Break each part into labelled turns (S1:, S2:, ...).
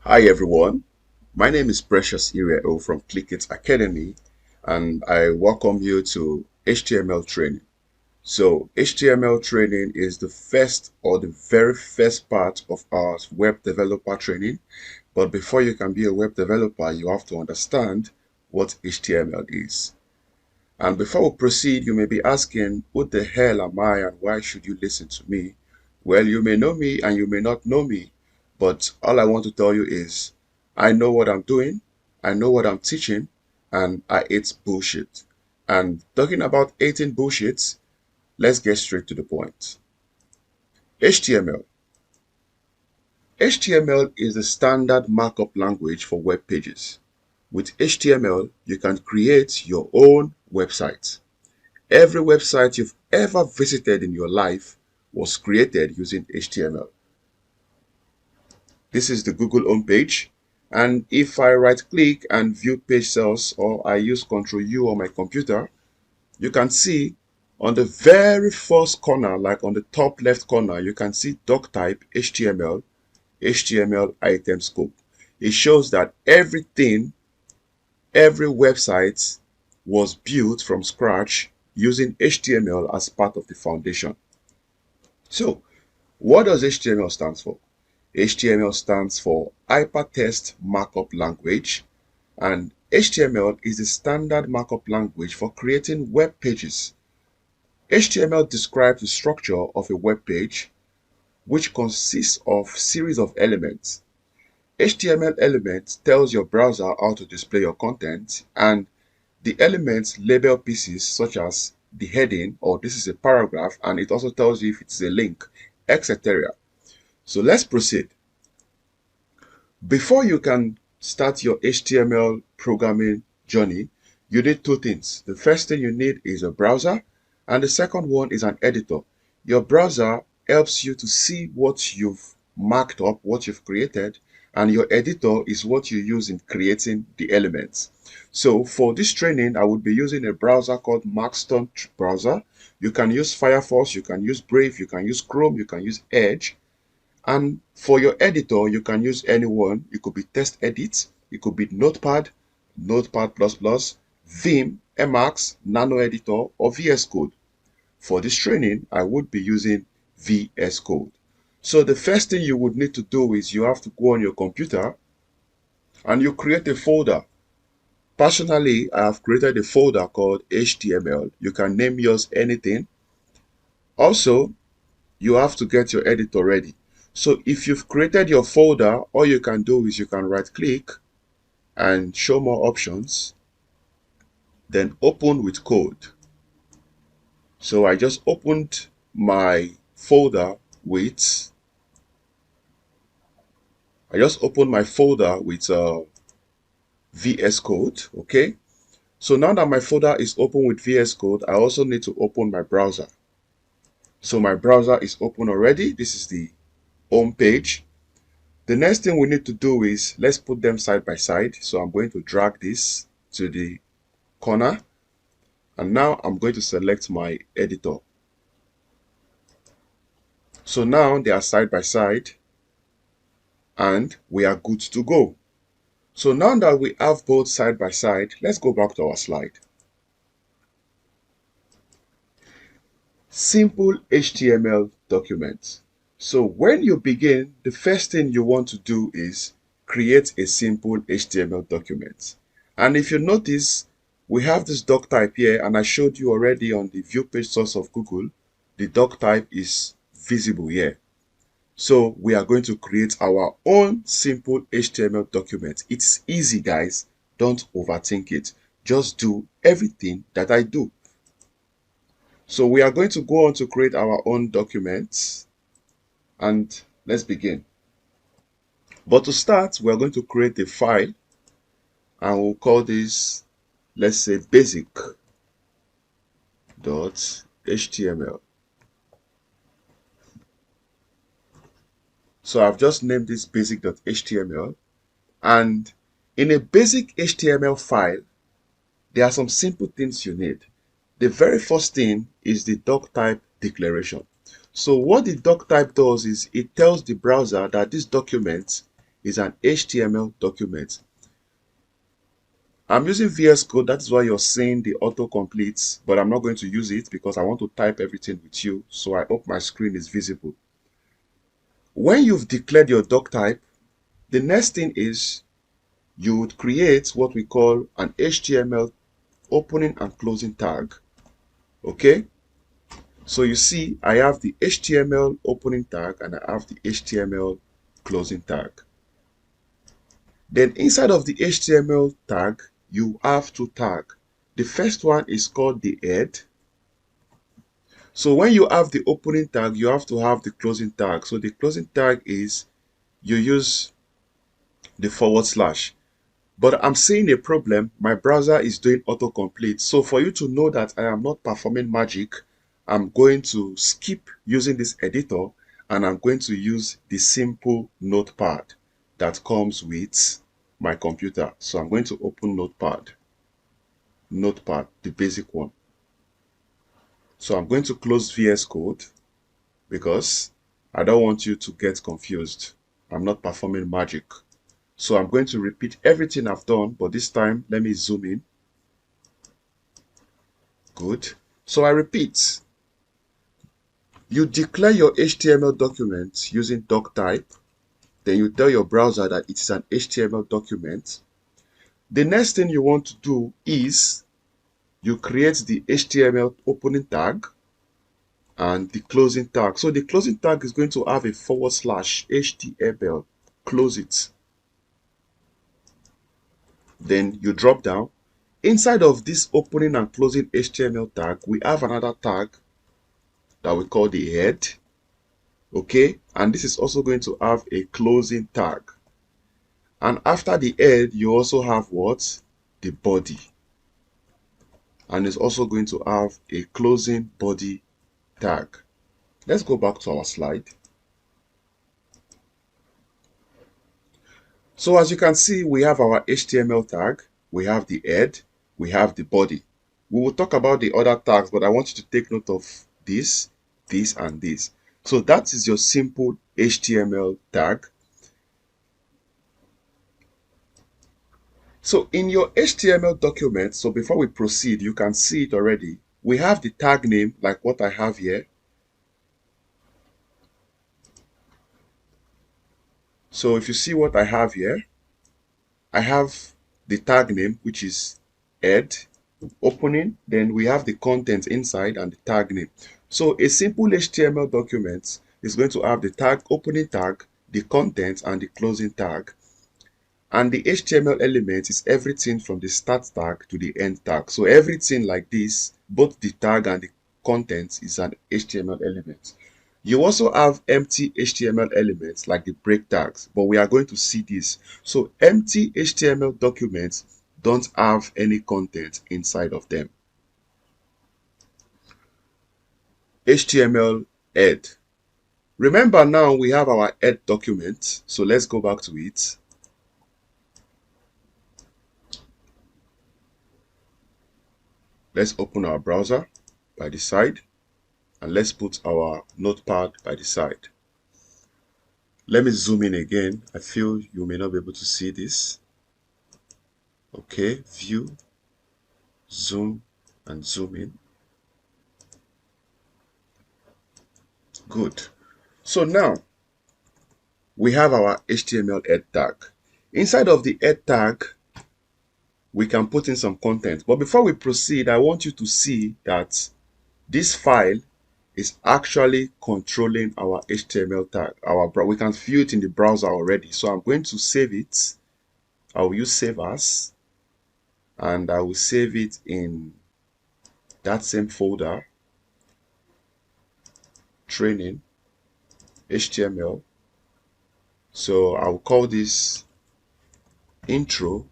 S1: Hi everyone, my name is Precious Iriaevho from Clickit Academy and I welcome you to HTML training. So HTML training is the first or the very first part of our web developer training. But before you can be a web developer, you have to understand what HTML is. And before we proceed, you may be asking, who the hell am I and why should you listen to me? Well, you may know me and you may not know me, but all I want to tell you is I know what I'm doing, I know what I'm teaching, and I hate bullshit. And talking about hating bullshit, let's get straight to the point. HTML. HTML is the standard markup language for web pages. With HTML, you can create your own website. Every website you've ever visited in your life was created using HTML. This is the Google homepage. And if I right click and view page cells or I use Ctrl U on my computer, you can see on the very first corner, like on the top left corner, you can see doc type HTML, HTML item scope. It shows that every website was built from scratch using HTML as part of the foundation. So, what does HTML stand for? HTML stands for Hypertext Markup Language, and HTML is the standard markup language for creating web pages. HTML describes the structure of a web page, which consists of series of elements. HTML element tells your browser how to display your content, and the elements label pieces such as the heading or this is a paragraph, and it also tells you if it's a link, etc. So let's proceed. Before you can start your HTML programming journey, you need two things. The first thing you need is a browser, and the second one is an editor. Your browser helps you to see what you've marked up, what you've created, and your editor is what you use in creating the elements. So for this training, I would be using a browser called Maxton browser. You can use Firefox, you can use Brave, you can use Chrome, you can use Edge. And for your editor, you can use anyone. It could be TextEdit, it could be Notepad, Notepad++, Vim, Emacs, Nano Editor, or VS Code. For this training, I would be using VS Code. So the first thing you would need to do is you have to go on your computer and you create a folder. Personally, I have created a folder called HTML. You can name yours anything. Also, you have to get your editor ready. So if you've created your folder, all you can do is you can right click and show more options, then open with code. So I just opened my folder with VS Code. Okay, so now that my folder is open with VS Code, I also need to open my browser. So my browser is open already. This is the home page. The next thing we need to do is let's put them side by side. So I'm going to drag this to the corner, and now I'm going to select my editor. So now they are side by side and we are good to go. So now that we have both side by side, let's go back to our slide. Simple HTML documents. So when you begin, the first thing you want to do is create a simple HTML document. And if you notice, we have this doc type here, and I showed you already on the view page source of Google, the doc type is visible here. So we are going to create our own simple HTML document. It's easy, guys. Don't overthink it. Just do everything that I do. So we are going to go on to create our own documents, and let's begin. But to start, we are going to create a file, and we'll call this, let's say, basic.html. So I've just named this basic.html, and in a basic HTML file, there are some simple things you need. The very first thing is the doc type declaration. So what the doc type does is it tells the browser that this document is an HTML document. I'm using VS Code, that's why you're seeing the autocomplete, but I'm not going to use it because I want to type everything with you, so I hope my screen is visible. When you've declared your doc type, the next thing is you would create what we call an HTML opening and closing tag. Okay? So you see, I have the HTML opening tag and I have the HTML closing tag. Then inside of the HTML tag, you have two tags. The first one is called the head. So when you have the opening tag, you have to have the closing tag. So the closing tag is you use the /. But I'm seeing a problem. My browser is doing autocomplete. So for you to know that I am not performing magic, I'm going to skip using this editor and I'm going to use the simple notepad that comes with my computer. So I'm going to open notepad, the basic one. So I'm going to close VS Code because I don't want you to get confused. I'm not performing magic. So I'm going to repeat everything I've done, but this time let me zoom in. Good. So I repeat. You declare your HTML document using doc type. Then you tell your browser that it is an HTML document. The next thing you want to do is you create the HTML opening tag and the closing tag. So the closing tag is going to have a /HTML. Close it. Then you drop down. Inside of this opening and closing HTML tag, we have another tag that we call the head. Okay, and this is also going to have a closing tag. And after the head, you also have what? The body. And it's also going to have a closing body tag. Let's go back to our slide. So as you can see, we have our HTML tag, we have the head, we have the body. We will talk about the other tags, but I want you to take note of this, this, and this. So that is your simple HTML tag. So in your HTML document, so before we proceed, you can see it already. We have the tag name like what I have here. So if you see what I have here, I have the tag name, which is head, opening, then we have the content inside and the tag name. So a simple HTML document is going to have the tag opening tag, the content, and the closing tag. And the HTML element is everything from the start tag to the end tag. So everything like this, both the tag and the content is an HTML element. You also have empty HTML elements like the break tags, but we are going to see this. So empty HTML documents don't have any content inside of them. HTML head. Remember now we have our head document. So let's go back to it. Let's open our browser by the side and let's put our notepad by the side. Let me zoom in again. I feel you may not be able to see this. Okay, view, zoom, and zoom in. Good. So now we have our HTML head tag. Inside of the head tag, we can put in some content. But before we proceed, I want you to see that this file is actually controlling our HTML tag. We can view it in the browser already. So I'm going to save it. I will use save as, and I will save it in that same folder, training, HTML. So I will call this intro.html.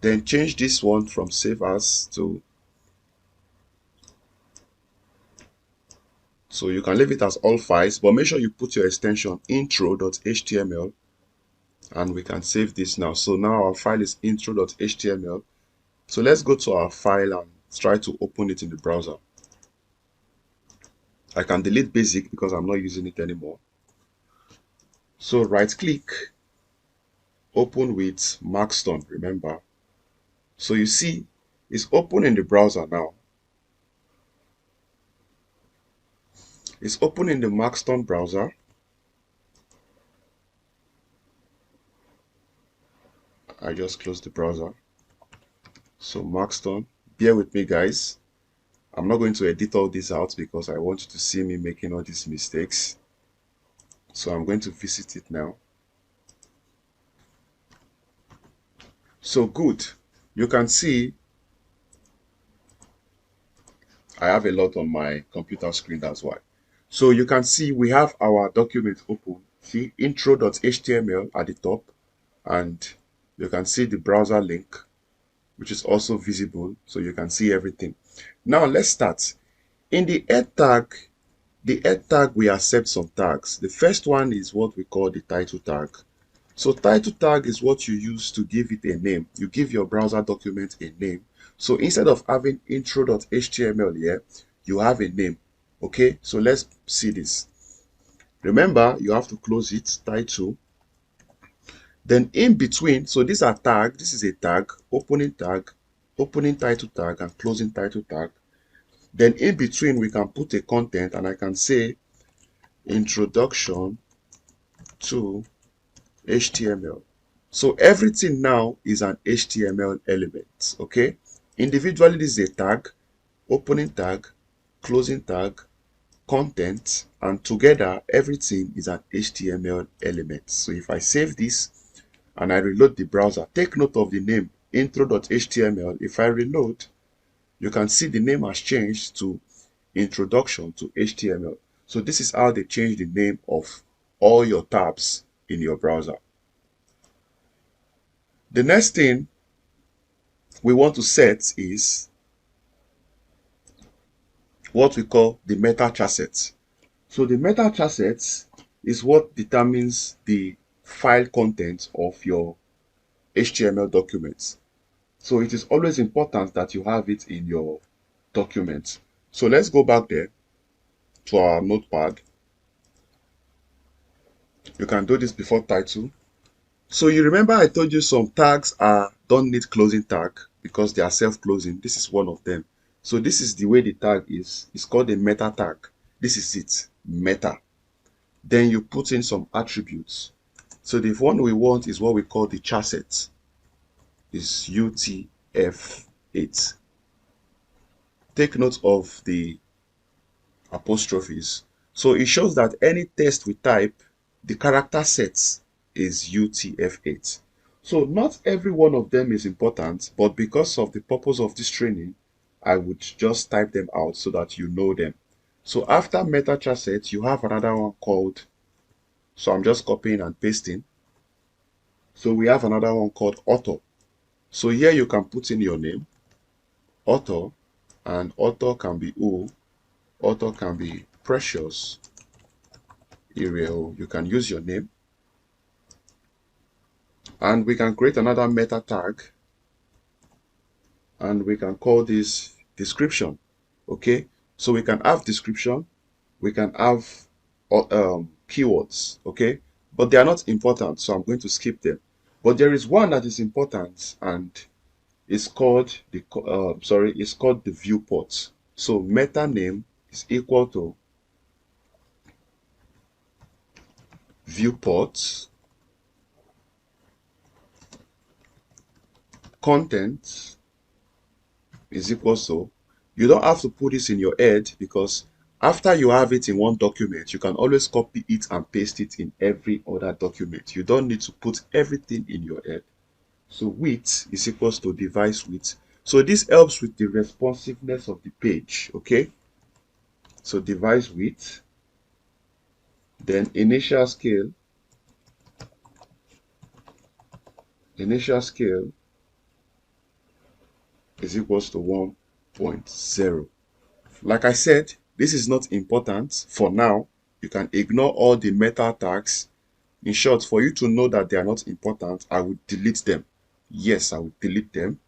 S1: Then change this one from save as to, so you can leave it as all files, but make sure you put your extension intro.html, and we can save this now. So now our file is intro.html. So let's go to our file and try to open it in the browser. I can delete basic because I'm not using it anymore. So right click, open with Maxton, remember. So you see, it's open in the browser now. It's open in the Maxton browser. I just closed the browser. So Maxton, bear with me guys. I'm not going to edit all this out because I want you to see me making all these mistakes. So I'm going to visit it now. So good. You can see I have a lot on my computer screen, that's why. So you can see we have our document open. See intro.html at the top, and you can see the browser link, which is also visible, so you can see everything. Now let's start. In the head tag, we accept some tags. The first one is what we call the title tag. So title tag is what you use to give it a name. You give your browser document a name. So instead of having intro.html here, you have a name. Okay, so let's see this. Remember, you have to close it, title. Then in between, so these are tags. This is a tag, opening title tag, and closing title tag. Then in between, we can put a content, and I can say introduction to HTML. So everything now is an HTML element, okay? Individually, this is a tag, opening tag, closing tag, content, and together everything is an HTML element. So if I save this and I reload the browser, take note of the name intro.html. If I reload, you can see the name has changed to introduction to HTML. So this is how they change the name of all your tabs in your browser. The next thing we want to set is what we call the meta chassis. So the meta chassis is what determines the file content of your HTML documents. So it is always important that you have it in your document. So let's go back there to our notepad. You can do this before title. So you remember I told you some tags don't need closing tag because they are self-closing. This is one of them. So this is the way the tag is. It's called a meta tag. This is it, meta. Then you put in some attributes. So the one we want is what we call the chassis. Is UTF-8. Take note of the apostrophes. So it shows that any text we type, the character set is UTF-8. So not every one of them is important, but because of the purpose of this training, I would just type them out so that you know them. So after meta chassis, you have another one called, so I'm just copying and pasting. So we have another one called author. So here you can put in your name, author, and author can be who, author can be Precious, Iriaevho. You can use your name. And we can create another meta tag, and we can call this description. Okay, so we can have description, we can have keywords, okay, but they are not important, so I'm going to skip them. But there is one that is important, and it's called it's called the viewport. So meta name is equal to viewport, content is equal to, you don't have to put this in your head because after you have it in one document, you can always copy it and paste it in every other document. You don't need to put everything in your head. So width is equals to device width. So this helps with the responsiveness of the page, okay? So device width, then initial scale is equals to 1.0. Like I said, this is not important for now. You can ignore all the meta tags. In short, for you to know that they are not important, I would delete them. Yes, I would delete them.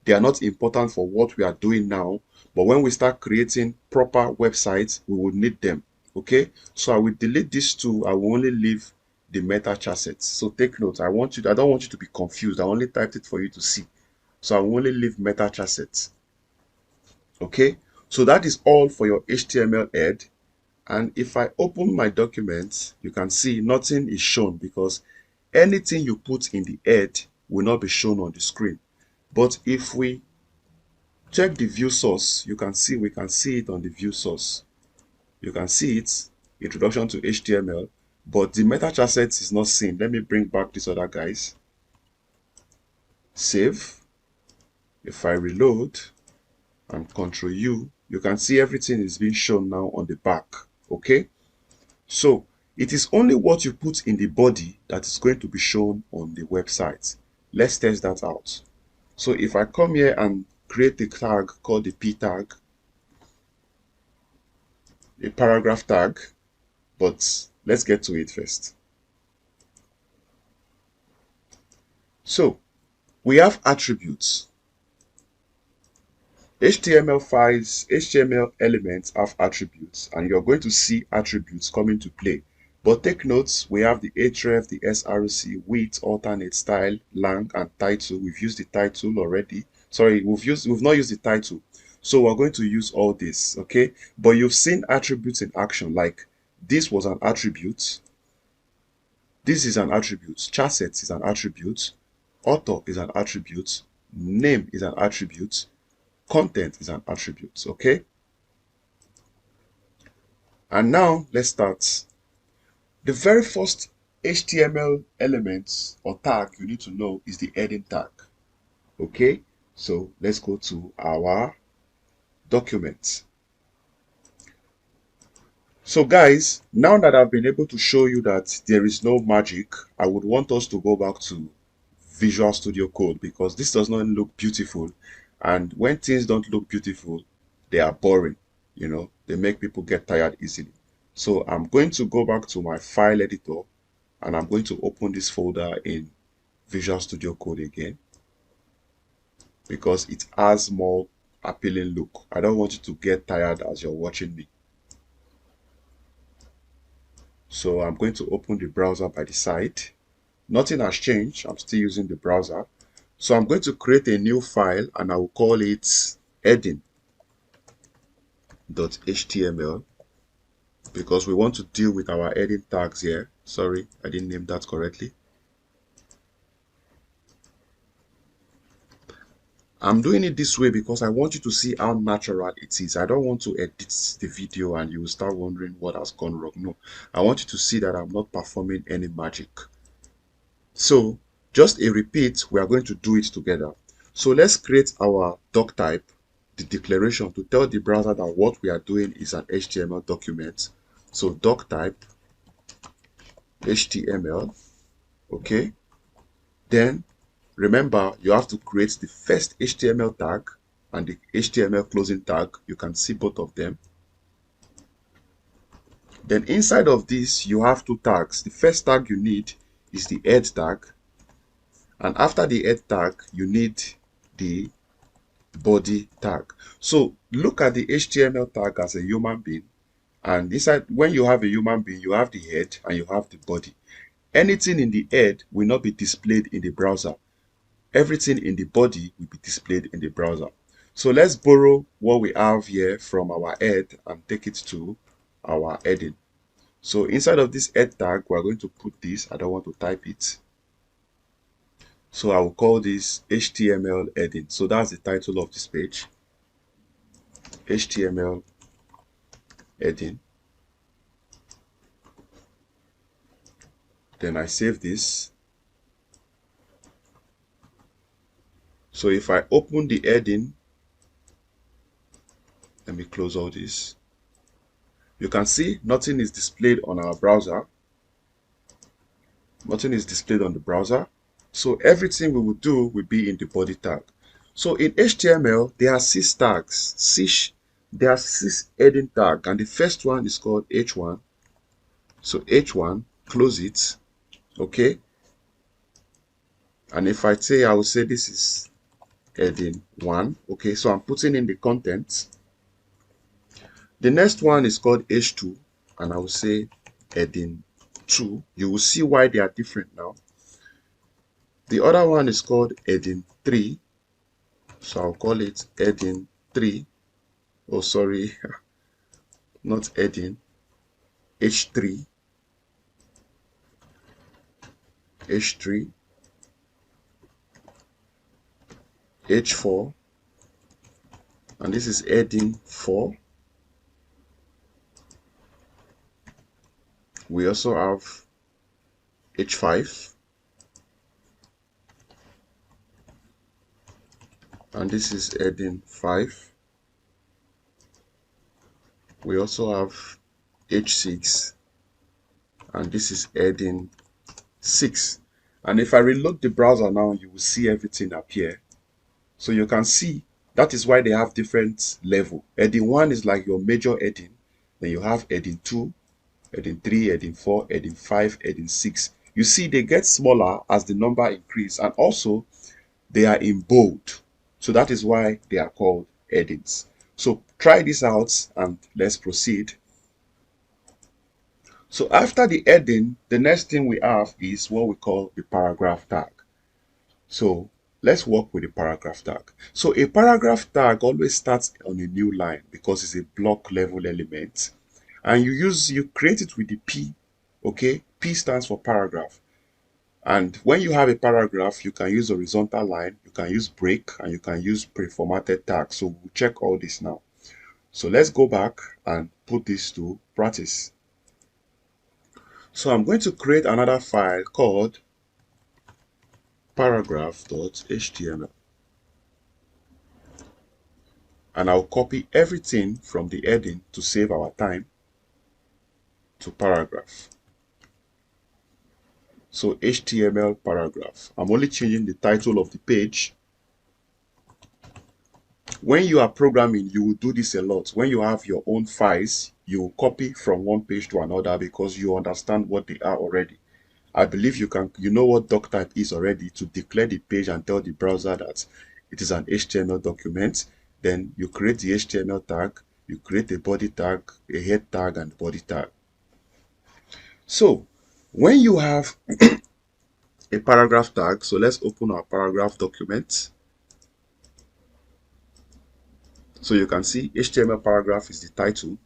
S1: They are not important for what we are doing now, but when we start creating proper websites, we will need them. Okay, so I will delete these two. I will only leave the meta chassis. So take note. I don't want you to be confused. I only typed it for you to see. So I will only leave meta chassis. Okay. So that is all for your HTML head. And if I open my document, you can see nothing is shown because anything you put in the head will not be shown on the screen. But if we check the view source, we can see it on the view source. You can see it, introduction to HTML, but the meta chassis is not seen. Let me bring back these other guys. Save. If I reload and Ctrl U, you can see everything is being shown now on the back. Okay. So it is only what you put in the body that is going to be shown on the website. Let's test that out. So if I come here and create a tag called the P tag, a paragraph tag, but let's get to it first. So we have attributes. HTML elements have attributes, and you're going to see attributes come into play. But take notes, we have the href, the src, width, alternate, style, lang, and title. We've used the title already. Sorry, we've not used the title. So we're going to use all this, okay? But you've seen attributes in action, like this was an attribute. This is an attribute. Chassis is an attribute. Author is an attribute. Name is an attribute. Content is an attribute, okay? And now let's start. The very first HTML element or tag you need to know is the heading tag, okay? So let's go to our document. So guys, now that I've been able to show you that there is no magic, I would want us to go back to Visual Studio Code because this does not look beautiful. And when things don't look beautiful, they are boring, you know, they make people get tired easily. So I'm going to go back to my file editor and I'm going to open this folder in Visual Studio Code again because it has more appealing look. I don't want you to get tired as you're watching me. So I'm going to open the browser by the side. Nothing has changed. I'm still using the browser. So I'm going to create a new file and I will call it heading.html because we want to deal with our heading tags here. Sorry, I didn't name that correctly. I'm doing it this way because I want you to see how natural it is. I don't want to edit the video and you will start wondering what has gone wrong. No, I want you to see that I'm not performing any magic. So just a repeat, we are going to do it together. So let's create our doc type, the declaration to tell the browser that what we are doing is an HTML document. So doc type HTML, okay. Then remember, you have to create the first HTML tag and the HTML closing tag. You can see both of them. Then inside of this, you have two tags. The first tag you need is the head tag. And after the head tag, you need the body tag. So look at the HTML tag as a human being. And inside, when you have a human being, you have the head and you have the body. Anything in the head will not be displayed in the browser. Everything in the body will be displayed in the browser. So let's borrow what we have here from our head and take it to our heading. So inside of this head tag, we're going to put this. I don't want to type it. So I will call this HTML heading. So that's the title of this page. HTML heading. Then I save this. So if I open the heading, let me close all this. You can see nothing is displayed on our browser. Nothing is displayed on the browser. So everything we will do will be in the body tag. So in HTML, there are 6 tags. There are 6 heading tags, and the first one is called H1. So H1, close it. Okay. And if I say, I will say this is heading 1. Okay, so I'm putting in the contents. The next one is called H2, and I will say heading 2. You will see why they are different now. The other one is called heading 3. So I'll call it heading 3. Oh, sorry, not heading. H3, H3, H4, and this is heading 4. We also have H5, and this is heading 5. We also have H6, and this is heading 6. And if I reload the browser now, you will see everything appear. So you can see that is why they have different level. Heading 1 is like your major heading. Then you have heading 2, heading 3, heading 4, heading 5, heading 6. You see they get smaller as the number increase, and also they are in bold. So that is why they are called headings. So try this out and let's proceed. So after the heading, the next thing we have is what we call the paragraph tag. So let's work with the paragraph tag. So a paragraph tag always starts on a new line because it's a block level element. And you create it with the P, okay? P stands for paragraph. And when you have a paragraph, you can use horizontal line, you can use break, and you can use pre-formatted tag. So we'll check all this now. So let's go back and put this to practice. So I'm going to create another file called paragraph.html. And I'll copy everything from the heading to save our time to paragraph. So HTML paragraph. I'm only changing the title of the page. When you are programming, you will do this a lot. When you have your own files, you will copy from one page to another because you understand what they are already. I believe you know what doc type is already to declare the page and tell the browser that it is an HTML document. Then you create the HTML tag, you create a body tag, a head tag, and body tag. So when you have a paragraph tag, so let's open our paragraph document. So you can see HTML paragraph is the title.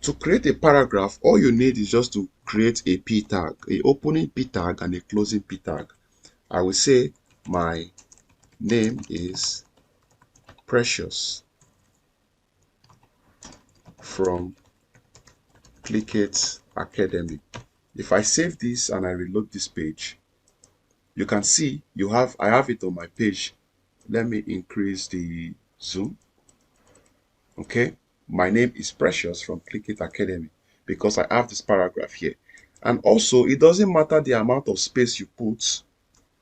S1: To create a paragraph, all you need is just to create a p tag, a opening p tag and a closing p tag. I will say my name is Precious from Clickit Academy. If I save this and I reload this page, you can see I have it on my page. Let me increase the zoom. Okay, my name is Precious from Clickit Academy because I have this paragraph here. And also, it doesn't matter the amount of space you put.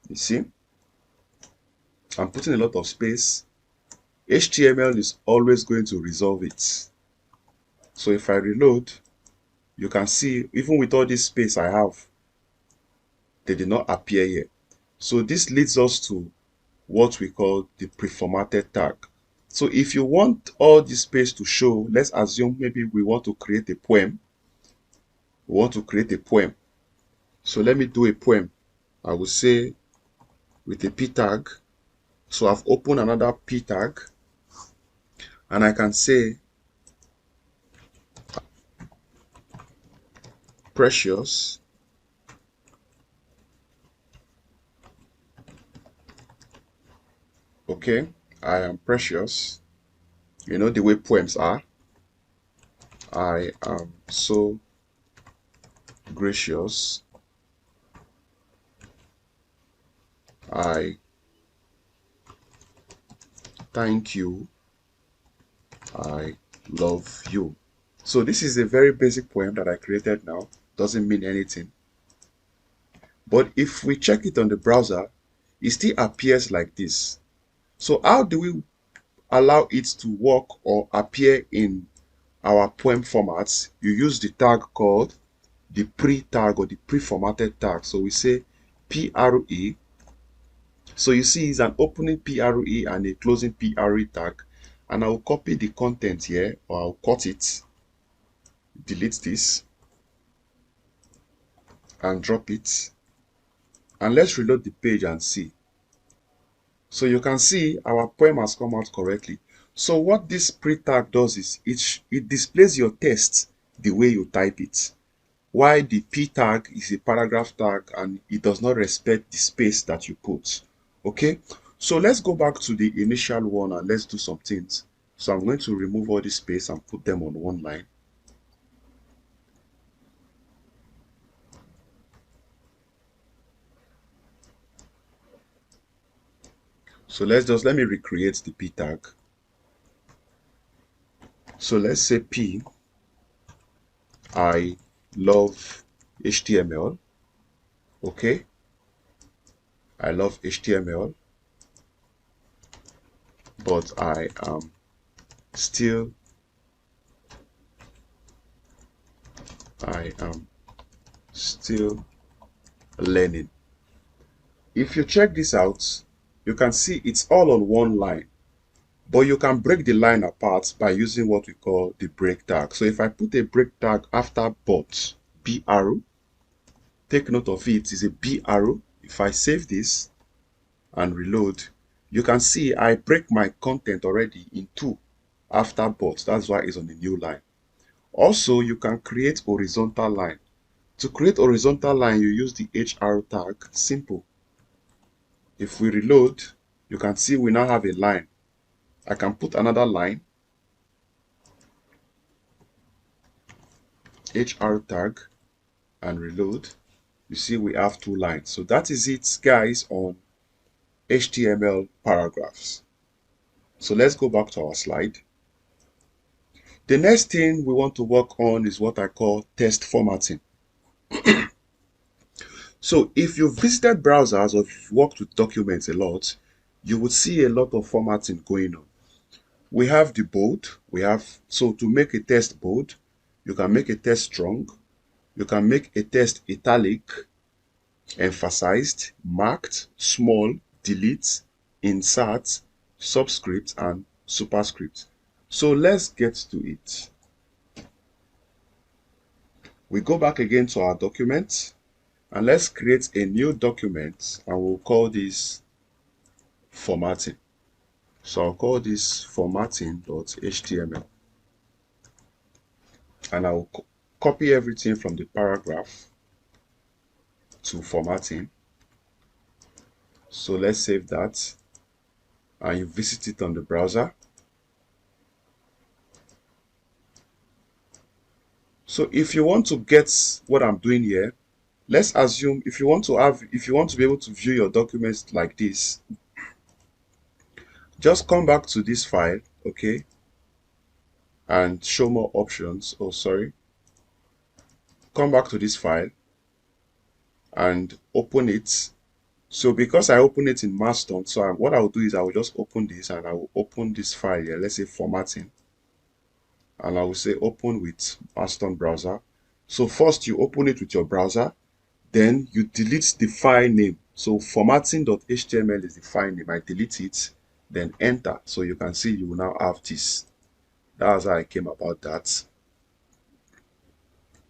S1: You see, I'm putting a lot of space. HTML is always going to resolve it. So if I reload, you can see even with all this space I have, they did not appear here. So this leads us to what we call the pre-formatted tag. So if you want all this space to show, let's assume maybe we want to create a poem. So let me do a poem. I will say with a p tag. So I've opened another p tag and I can say Precious okay, I am Precious. You know the way poems are. I am so gracious. I thank you. I love you. So this is a very basic poem that I created now. Doesn't mean anything. But if we check it on the browser, it still appears like this. So how do we allow it to work or appear in our poem formats? You use the tag called the pre-tag or the pre-formatted tag. So we say PRE. So you see it's an opening PRE and a closing PRE tag. And I'll copy the content here, or I'll cut it, delete this. and drop it. And let's reload the page and see. So you can see our poem has come out correctly. So what this pre-tag does is it displays your text the way you type it. While the p tag is a paragraph tag and it does not respect the space that you put. Okay, so let's go back to the initial one and let's do some things. So I'm going to remove all this space and put them on one line. So let me recreate the p tag. So let's say P, I love HTML. Okay, I love HTML, but I am still learning. If you check this out, you can see it's all on one line, but you can break the line apart by using what we call the break tag. So if I put a break tag after but, B arrow, take note of it, is a B arrow. If I save this and reload, you can see I break my content already in two after but. That's why it's on a new line. Also, you can create horizontal line. To create horizontal line, you use the H arrow tag. Simple. If we reload, you can see we now have a line. I can put another line, H arrow tag, and reload. You see we have two lines. So that is it, guys, on HTML paragraphs. So let's go back to our slide. The next thing we want to work on is what I call text formatting. So if you've visited browsers or if you've worked with documents a lot, you would see a lot of formatting going on. We have the bold. So to make a text bold, you can make a text strong. You can make a text italic, emphasized, marked, small, delete, insert, subscript, and superscript. So let's get to it. We go back again to our document and let's create a new document and we'll call this formatting. So I'll call this formatting.html and I'll copy everything from the paragraph to formatting. So let's save that and you visit it on the browser. So if you want to get what I'm doing here, let's assume if you want to be able to view your documents like this, just come back to this file, okay, and show more options. Oh, sorry. Come back to this file and open it. So because I open it in Maston, so what I'll do is I will just open this and I will open this file here. Let's say formatting. And I will say open with Maston browser. So first you open it with your browser, then you delete the file name. So formatting.html is the file name. I delete it, then enter. So you can see you will now have this. That's how I came about that.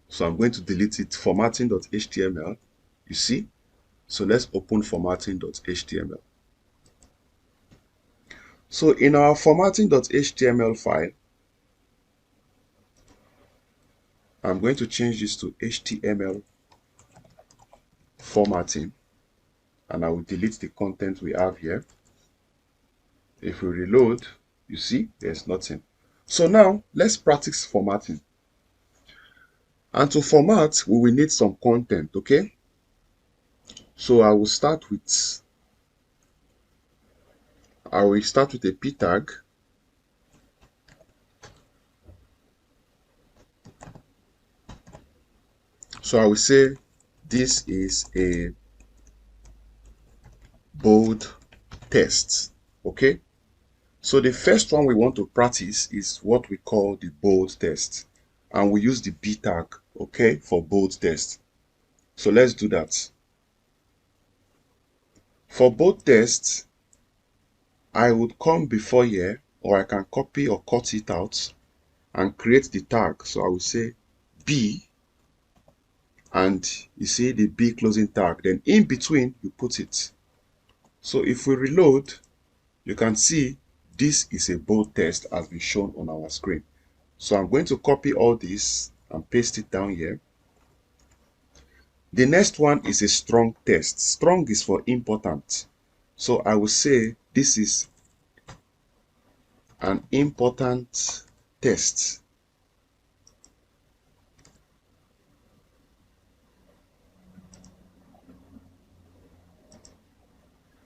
S1: So I'm going to delete it, formatting.html. You see? So let's open formatting.html. So in our formatting.html file, I'm going to change this to HTML formatting and I will delete the content we have here. If we reload, you see there's nothing. So now let's practice formatting. And to format, we will need some content, okay? So I will start with a p tag. So I will say this is a bold text, okay? So the first one we want to practice is what we call the bold text, and we use the b tag, okay, for bold text. So let's do that. For bold text, I would come before here, or I can copy or cut it out and create the tag. So I will say b and you see the B closing tag. Then in between, you put it. So if we reload, you can see this is a bold test as been shown on our screen. So I'm going to copy all this and paste it down here. The next one is a strong test. Strong is for important. So I will say this is an important test.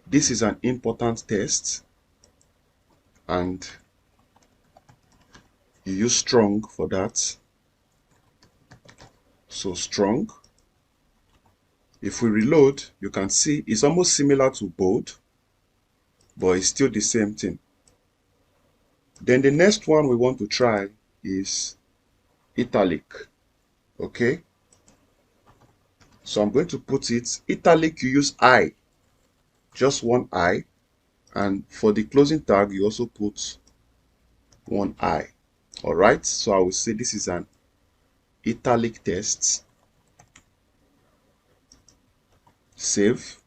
S1: This is an important test, and you use strong for that. So strong. If we reload, you can see it's almost similar to bold, but it's still the same thing. Then the next one we want to try is italic. Okay, so I'm going to put it italic. You use I, just one I, and for the closing tag you also put one I. All right, so I will say this is an italic test. Save.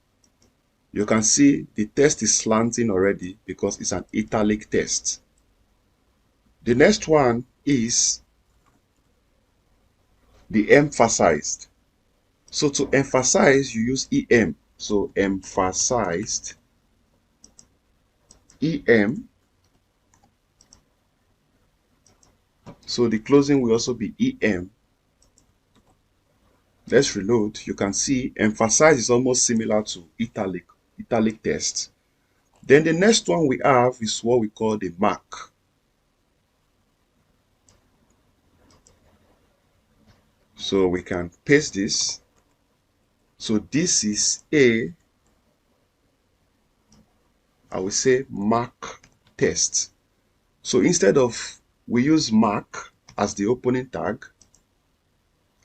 S1: You can see the test is slanting already because it's an italic test. The next one is the emphasized. So to emphasize, you use EM. So emphasized, EM. So the closing will also be EM. Let's reload. You can see emphasize is almost similar to italic test. Then the next one we have is what we call the mark. So we can paste this. So this is I will say mark test. So instead of, we use mark as the opening tag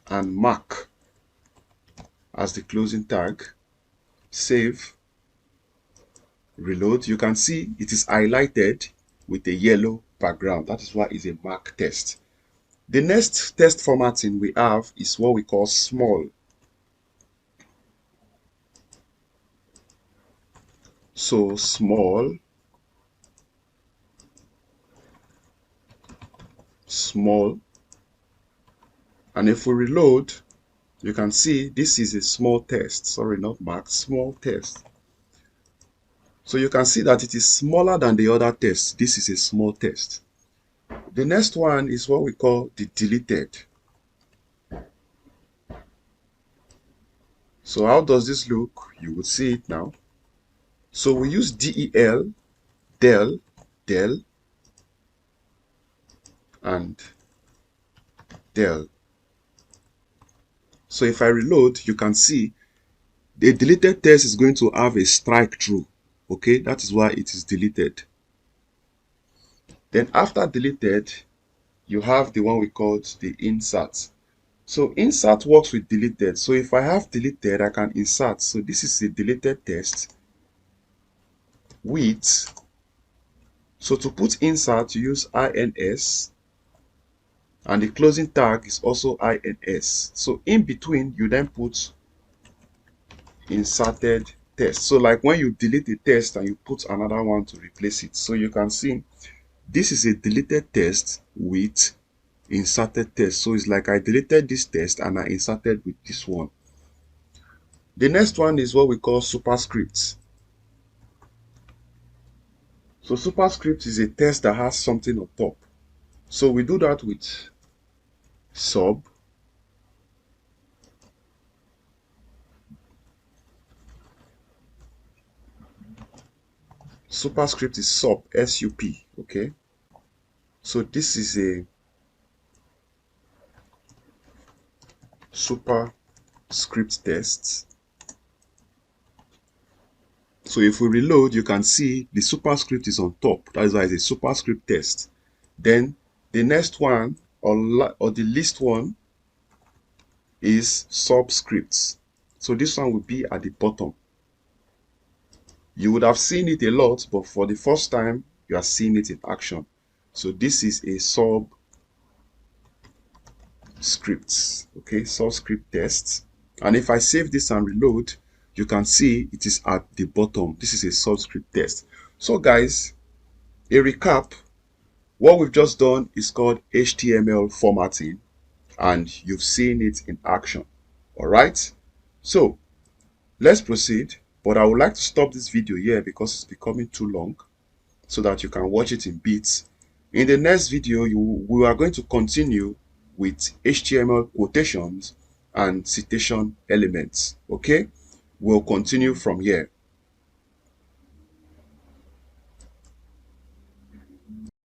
S1: and mark as the closing tag. Save. Reload. You can see it is highlighted with a yellow background. That is why it's a mark test. The next test formatting we have is what we call small. So small, small, and if we reload, you can see this is a small test. Sorry, not mark, small test. So you can see that it is smaller than the other test. This is a small test. The next one is what we call the deleted. So how does this look? You will see it now. So we use DEL, del, and del. So if I reload, you can see the deleted test is going to have a strike through. Okay, that is why it is deleted. Then after deleted, you have the one we called the insert. So insert works with deleted. So if I have deleted, I can insert. So this is a deleted test with, so to put insert, you use INS, and the closing tag is also INS. So in between, you then put inserted test. So like when you delete the test and you put another one to replace it. So you can see this is a deleted test with inserted test. So it's like I deleted this test and I inserted with this one. The next one is what we call superscript. So superscript is a test that has something on top. So we do that with sub. Superscript is sub, S-U-P, okay? So this is a superscript test. So if we reload, you can see the superscript is on top. That is why it's a superscript test. Then the next one, or the least one, is subscripts. So this one will be at the bottom. You would have seen it a lot, but for the first time, you are seeing it in action. So this is a scripts. Okay, source script tests. And if I save this and reload, you can see it is at the bottom. This is a source script test. So guys, a recap, what we've just done is called HTML formatting, and you've seen it in action. All right, so let's proceed, but I would like to stop this video here because it's becoming too long, so that you can watch it in bits. In the next video, we are going to continue with HTML quotations and citation elements. Okay, we'll continue from here.